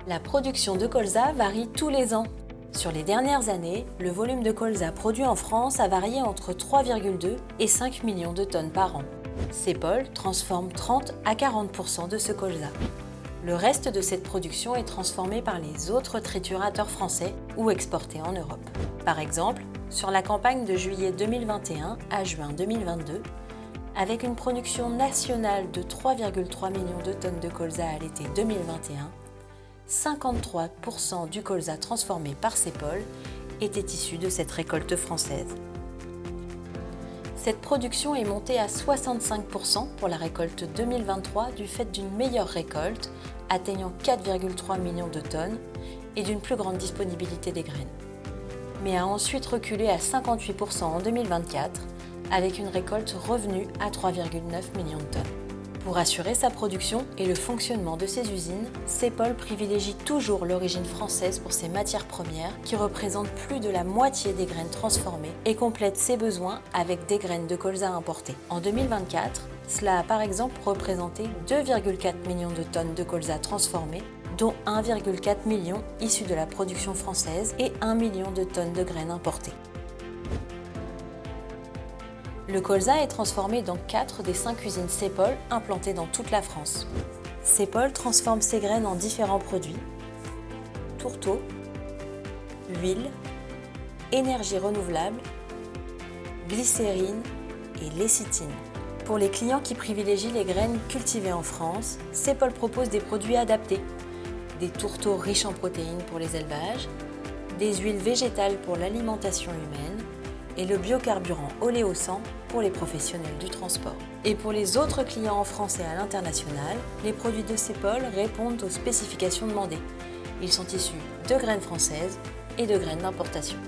La production de colza varie tous les ans. Sur les dernières années, le volume de colza produit en France a varié entre 3,2 et 5 millions de tonnes par an. Cepol transforme 30 à 40% de ce colza. Le reste de cette production est transformé par les autres triturateurs français ou exporté en Europe. Par exemple, sur la campagne de juillet 2021 à juin 2022, avec une production nationale de 3,3 millions de tonnes de colza à l'été 2021, 53% du colza transformé par Cepol était issu de cette récolte française. Cette production est montée à 65% pour la récolte 2023 du fait d'une meilleure récolte, atteignant 4,3 millions de tonnes, et d'une plus grande disponibilité des graines. Mais a ensuite reculé à 58% en 2024, avec une récolte revenue à 3,9 millions de tonnes. Pour assurer sa production et le fonctionnement de ses usines, Cepol privilégie toujours l'origine française pour ses matières premières qui représentent plus de la moitié des graines transformées et complète ses besoins avec des graines de colza importées. En 2024, cela a par exemple représenté 2,4 millions de tonnes de colza transformées, dont 1,4 million issus de la production française et 1 million de tonnes de graines importées. Le colza est transformé dans 4 des 5 usines Cepol implantées dans toute la France. Cepol transforme ses graines en différents produits: tourteau, huile, énergie renouvelable, glycérine et lécithine. Pour les clients qui privilégient les graines cultivées en France, Cepol propose des produits adaptés: des tourteaux riches en protéines pour les élevages, des huiles végétales pour l'alimentation humaine, et le biocarburant Oléo100 pour les professionnels du transport. Et pour les autres clients en France et à l'international, les produits de Cepol répondent aux spécifications demandées. Ils sont issus de graines françaises et de graines d'importation.